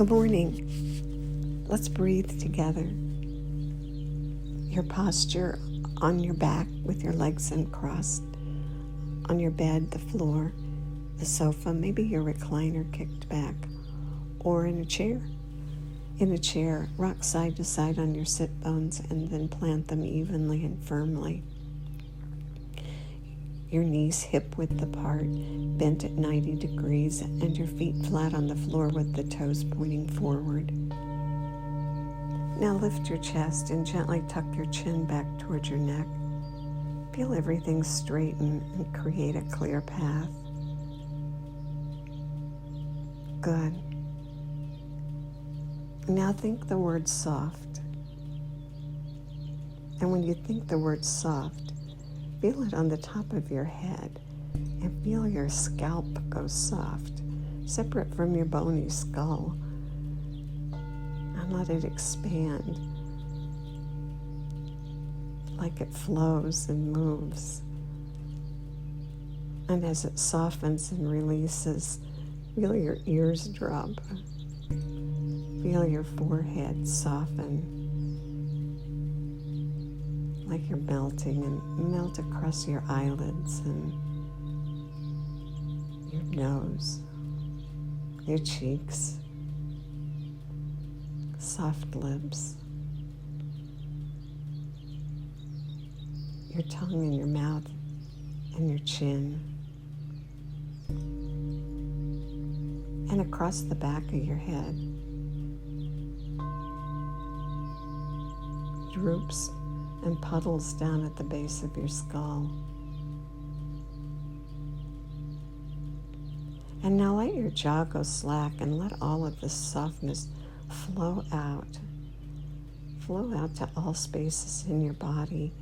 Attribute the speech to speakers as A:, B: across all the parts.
A: Good morning. Let's breathe together. Your posture on your back with your legs uncrossed, on your bed, the floor, the sofa, maybe your recliner kicked back, or in a chair. In a chair, rock side to side on your sit bones and then plant them evenly and firmly. Your knees hip width apart, bent at 90 degrees, and your feet flat on the floor with the toes pointing forward. Now lift your chest and gently tuck your chin back towards your neck. Feel everything straighten and create a clear path. Good. Now think the word soft. And when you think the word soft, feel it on the top of your head and feel your scalp go soft, separate from your bony skull. And let it expand like it flows and moves. And as it softens and releases, feel your ears drop. Feel your forehead soften, like you're melting, and melt across your eyelids and your nose, your cheeks, soft lips, your tongue and your mouth and your chin, and across the back of your head. Droops and puddles down at the base of your skull. And now let your jaw go slack and let all of this softness flow out. Flow out to all spaces in your body,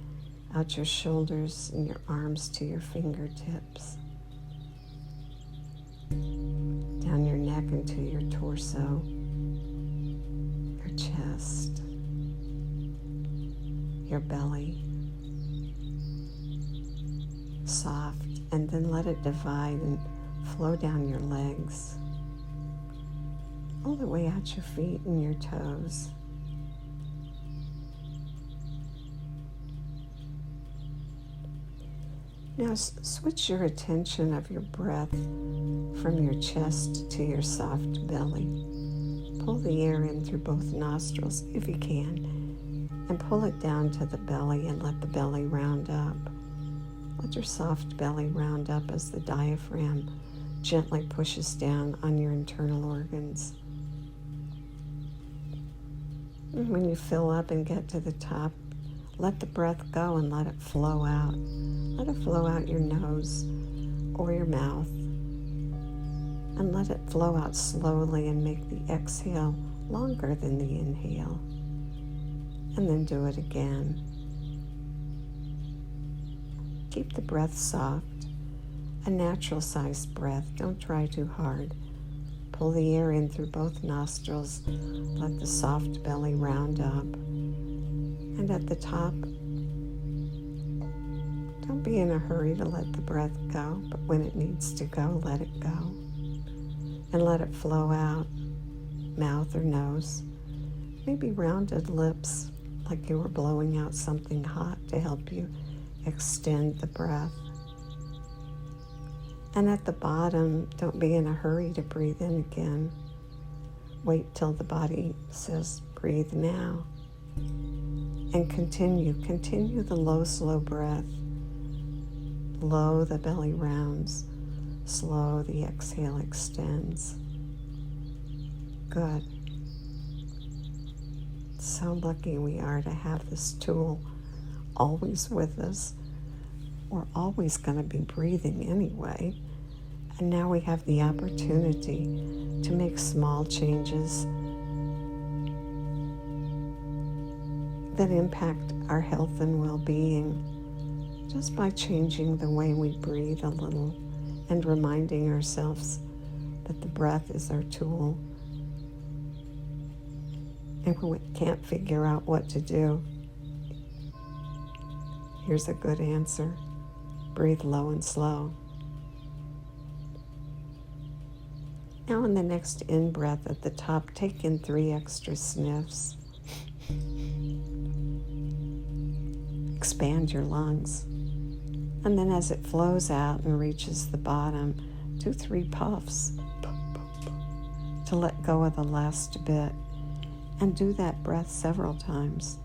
A: out your shoulders and your arms to your fingertips. Down your neck into your torso, your chest, your belly, soft, and then let it divide and flow down your legs, all the way out your feet and your toes. Now switch your attention of your breath from your chest to your soft belly. Pull the air in through both nostrils if you can, and pull it down to the belly and let the belly round up. Let your soft belly round up as the diaphragm gently pushes down on your internal organs. And when you fill up and get to the top, let the breath go and let it flow out. Let it flow out your nose or your mouth, and let it flow out slowly and make the exhale longer than the inhale. And then do it again. Keep the breath soft, a natural sized breath. Don't try too hard. Pull the air in through both nostrils. Let the soft belly round up. And at the top, don't be in a hurry to let the breath go, but when it needs to go, let it go. And let it flow out, mouth or nose. Maybe rounded lips, like you were blowing out something hot to help you extend the breath. And at the bottom, don't be in a hurry to breathe in again. Wait till the body says, breathe now. And continue the low, slow breath. Low, the belly rounds. Slow, the exhale extends. Good. So lucky we are to have this tool always with us. We're always going to be breathing anyway. And now we have the opportunity to make small changes that impact our health and well-being just by changing the way we breathe a little and reminding ourselves that the breath is our tool. And when we can't figure out what to do, here's a good answer. Breathe low and slow. Now, in the next in-breath at the top, take in 3 extra sniffs. Expand your lungs. And then as it flows out and reaches the bottom, do 3 puffs to let go of the last bit. And do that breath several times,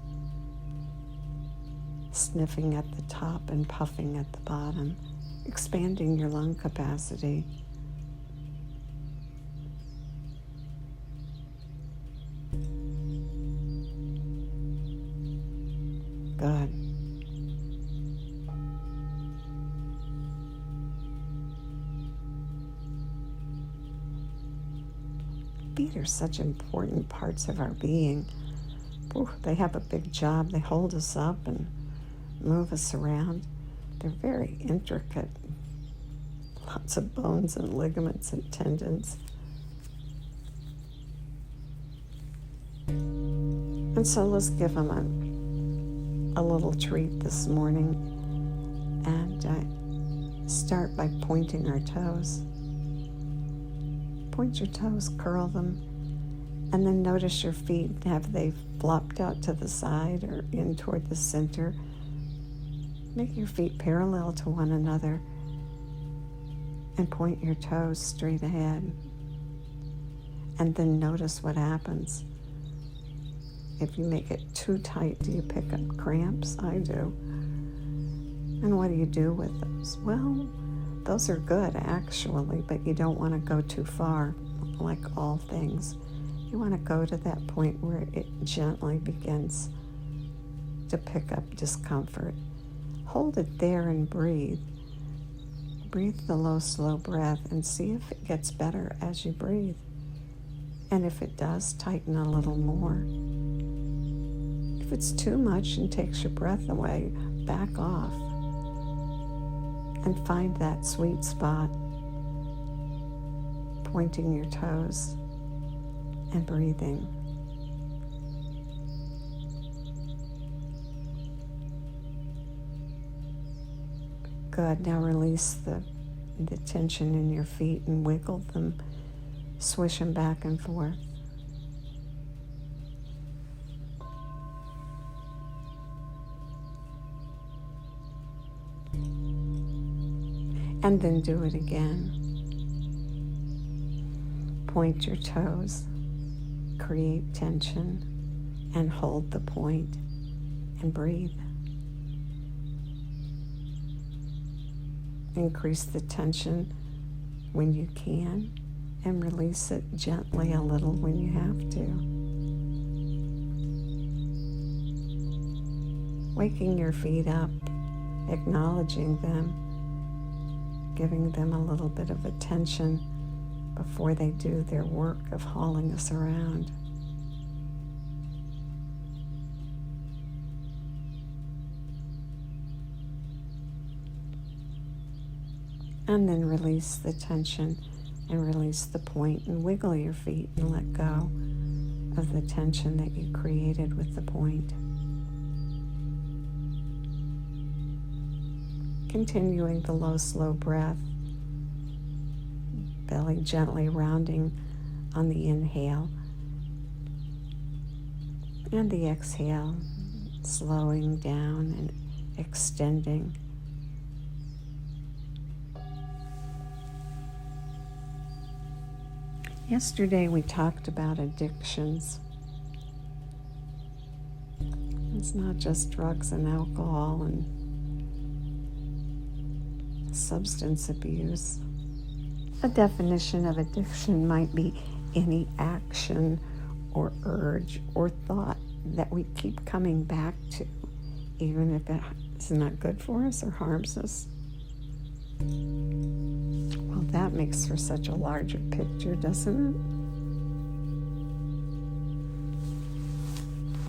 A: sniffing at the top and puffing at the bottom, expanding your lung capacity. Good. Feet are such important parts of our being. Ooh, they have a big job. They hold us up and move us around. They're very intricate. Lots of bones and ligaments and tendons. And so let's give them a little treat this morning and start by pointing our toes. Point your toes, curl them, and then notice your feet. Have they flopped out to the side or in toward the center? Make your feet parallel to one another and point your toes straight ahead. And then notice what happens. If you make it too tight, do you pick up cramps? I do. And what do you do with those? Well, those are good actually, but you don't want to go too far, like all things. You want to go to that point where it gently begins to pick up discomfort. Hold it there and breathe. Breathe the low, slow breath and see if it gets better as you breathe. And if it does, tighten a little more. If it's too much and takes your breath away, back off and find that sweet spot, pointing your toes and breathing. Good. Now release the tension in your feet and wiggle them, swish them back and forth. And then do it again. Point your toes, create tension, and hold the point, and breathe. Increase the tension when you can, and release it gently a little when you have to. Waking your feet up, acknowledging them, giving them a little bit of attention before they do their work of hauling us around. And then release the tension and release the point and wiggle your feet and let go of the tension that you created with the point. Continuing the low, slow breath, belly gently rounding on the inhale, and the exhale, slowing down and extending. Yesterday we talked about addictions. It's not just drugs and alcohol and substance abuse. A definition of addiction might be any action or urge or thought that we keep coming back to, even if it is not good for us or harms us. Well, that makes for such a larger picture, doesn't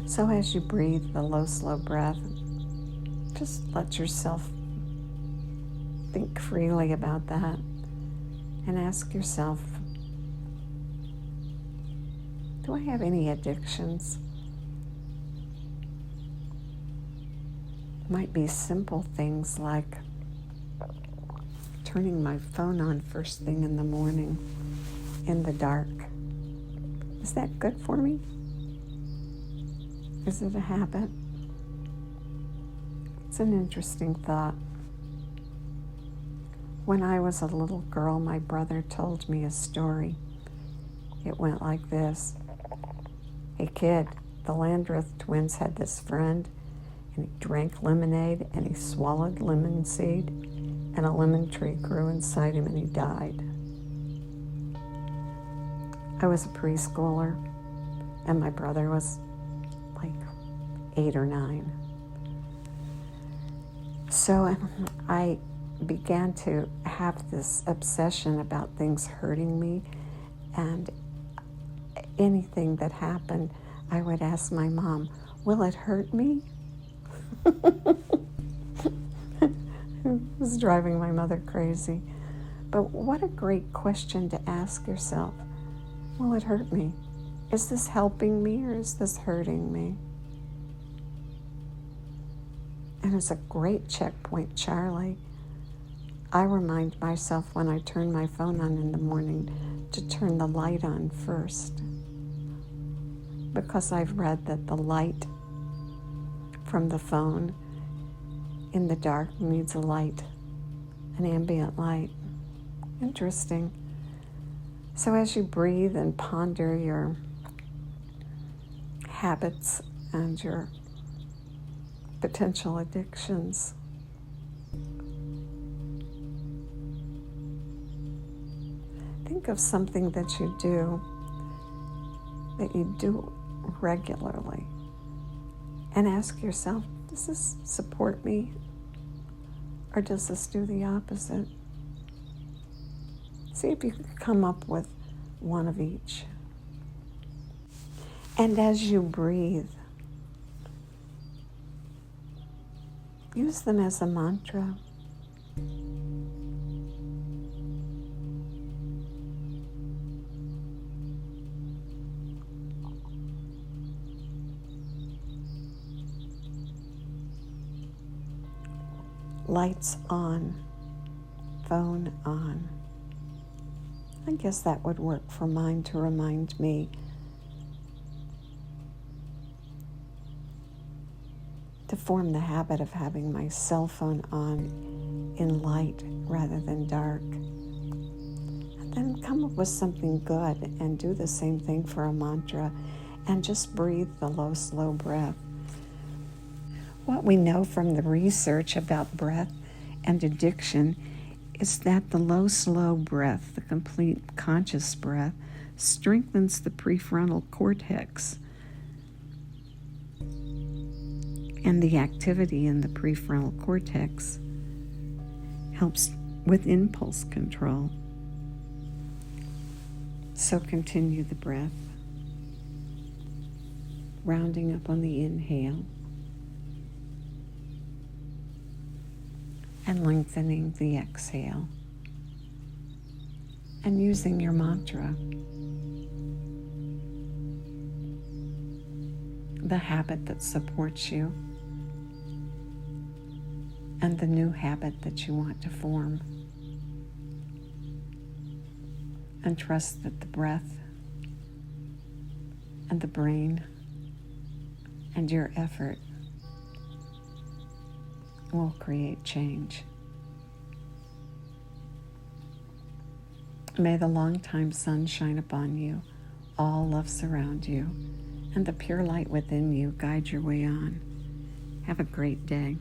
A: it? So as you breathe the low, slow breath, just let yourself think freely about that and ask yourself, do I have any addictions? It might be simple things like turning my phone on first thing in the morning in the dark. Is that good for me? Is it a habit? It's an interesting thought. When I was a little girl, my brother told me a story. It went like this. Hey kid, the Landreth twins had this friend, and he drank lemonade and he swallowed lemon seed, and a lemon tree grew inside him and he died. I was a preschooler and my brother was like 8 or 9. So I began to have this obsession about things hurting me, and anything that happened, I would ask my mom, will it hurt me? It was driving my mother crazy. But what a great question to ask yourself. Will it hurt me? Is this helping me or is this hurting me? And it's a great checkpoint, Charlie. I remind myself when I turn my phone on in the morning to turn the light on first, because I've read that the light from the phone in the dark needs a light, an ambient light. Interesting. So as you breathe and ponder your habits and your potential addictions, think of something that you do regularly and ask yourself, does this support me or does this do the opposite? See if you can come up with one of each. And as you breathe, use them as a mantra. Lights on, phone on. I guess that would work for mine to remind me to form the habit of having my cell phone on in light rather than dark. And then come up with something good and do the same thing for a mantra and just breathe the low, slow breath. What we know from the research about breath and addiction is that the low, slow breath, the complete conscious breath, strengthens the prefrontal cortex. And the activity in the prefrontal cortex helps with impulse control. So continue the breath, rounding up on the inhale and lengthening the exhale, and using your mantra, the habit that supports you and the new habit that you want to form. And trust that the breath and the brain and your effort will create change. May the long-time sun shine upon you, all love surround you, and the pure light within you guide your way on. Have a great day.